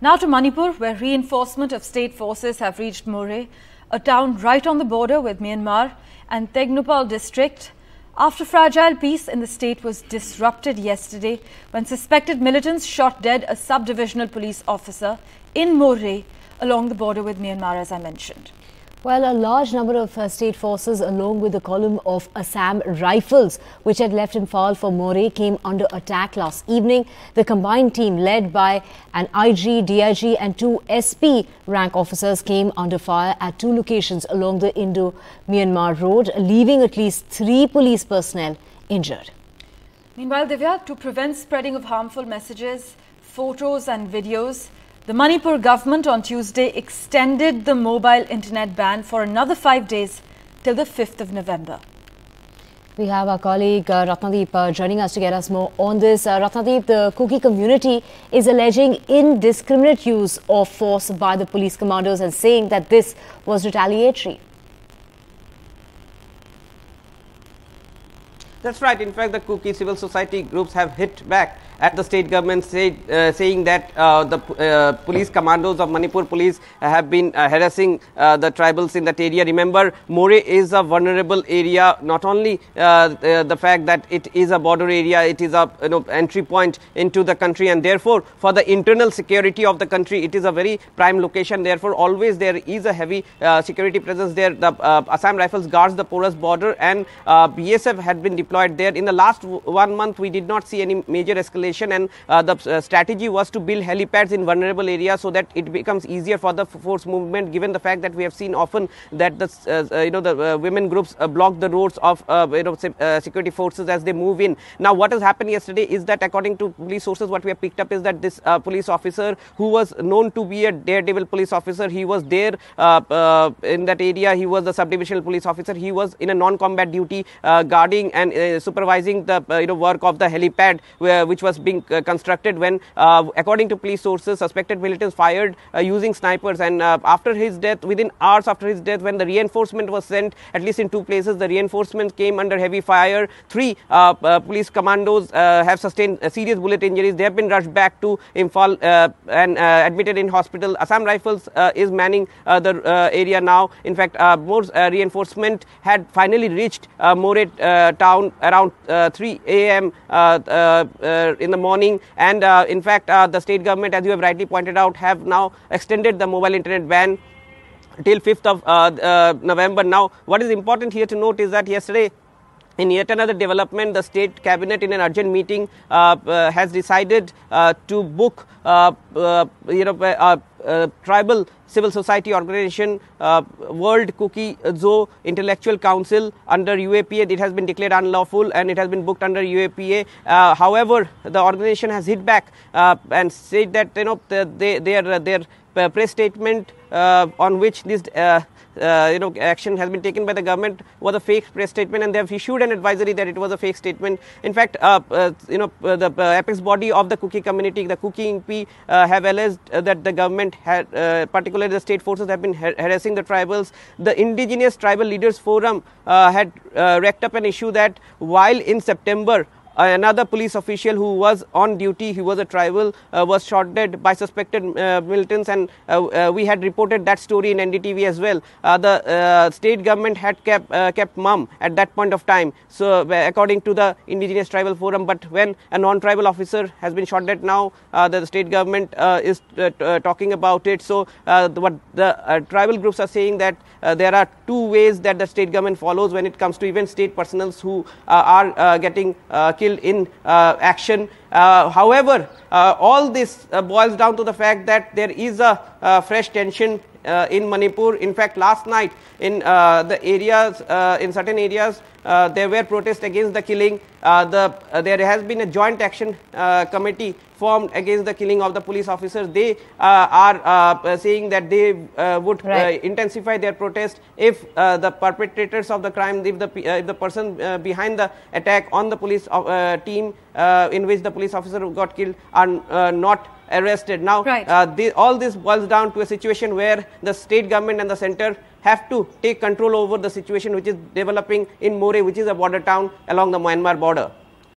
Now to Manipur, where reinforcement of state forces have reached Moreh, a town right on the border with Myanmar, and Tengnoupal district, after fragile peace in the state was disrupted yesterday when suspected militants shot dead a sub-divisional police officer in Moreh along the border with Myanmar, as I mentioned. Well, a large number of state forces along with the column of Assam Rifles, which had left Imphal for Moreh, came under attack last evening. The combined team led by an IG, DIG and 2 SP rank officers came under fire at 2 locations along the Indo-Myanmar road, leaving at least 3 police personnel injured. Meanwhile, Divya, to prevent spreading of harmful messages, photos and videos, the Manipur government on Tuesday extended the mobile internet ban for another 5 days till the 5th of November. We have our colleague Ratnadeep joining us to get us more on this. Ratnadeep, the Kuki community is alleging indiscriminate use of force by the police commandos and saying that this was retaliatory. That's right. In fact, the Kuki civil society groups have hit back at the state government, saying that the police commandos of Manipur Police have been harassing the tribals in that area. Remember, Moreh is a vulnerable area. Not only the fact that it is a border area, it is a entry point into the country, and therefore for the internal security of the country, it is a very prime location. Therefore, always there is a heavy security presence there. The Assam Rifles guards the porous border, and BSF had been deployed there. In the last 1 month, we did not see any major escalation, and the strategy was to build helipads in vulnerable areas so that it becomes easier for the force movement, given the fact that we have seen often that the women groups block the roads of security forces as they move in. Now, what has happened yesterday is that, according to police sources, what we have picked up is that this police officer, who was known to be a daredevil police officer, he was there in that area. He was the sub-divisional police officer. He was in a non-combat duty, guarding and supervising the work of the helipad, which was being constructed when, according to police sources, suspected militants fired using snipers. And after his death, within hours after his death, when the reinforcement was sent, at least in 2 places, the reinforcement came under heavy fire. 3 police commandos have sustained serious bullet injuries. They have been rushed back to Imphal and admitted in hospital. Assam Rifles is manning the area now. In fact, more reinforcement had finally reached Moreh town around 3 a.m. In the morning, and in fact the state government, as you have rightly pointed out, have now extended the mobile internet ban till 5th of November. Now, what is important here to note is that yesterday, in yet another development, the state cabinet in an urgent meeting has decided to book tribal civil society organization, World Kuki Zoo Intellectual Council under UAPA. It has been declared unlawful and it has been booked under UAPA. However, the organization has hit back and said that their press statement on which this action has been taken by the government was a fake press statement, and they have issued an advisory that it was a fake statement. In fact, the apex body of the Kuki community, the Kuki MP, have alleged that the government had, particularly the state forces, have been harassing the tribals. The Indigenous Tribal Leaders Forum had racked up an issue that while in September, another police official who was on duty, he was a tribal, was shot dead by suspected militants, and we had reported that story in NDTV as well. The state government had kept mum at that point of time, so according to the Indigenous Tribal Forum. But when a non-tribal officer has been shot dead now, the state government is talking about it. So what the tribal groups are saying, that there are 2 ways that the state government follows when it comes to even state personals who are getting killed in action. However, all this boils down to the fact that there is a fresh tension in Manipur. In fact, last night in the areas, in certain areas, there were protests against the killing. There has been a joint action committee formed against the killing of the police officers. They are saying that they would intensify their protest if the perpetrators of the crime, if the person behind the attack on the police team in which the police officer got killed are not arrested. Now, all this boils down to a situation where the state government and the center have to take control over the situation which is developing in Moreh, which is a border town along the Myanmar border.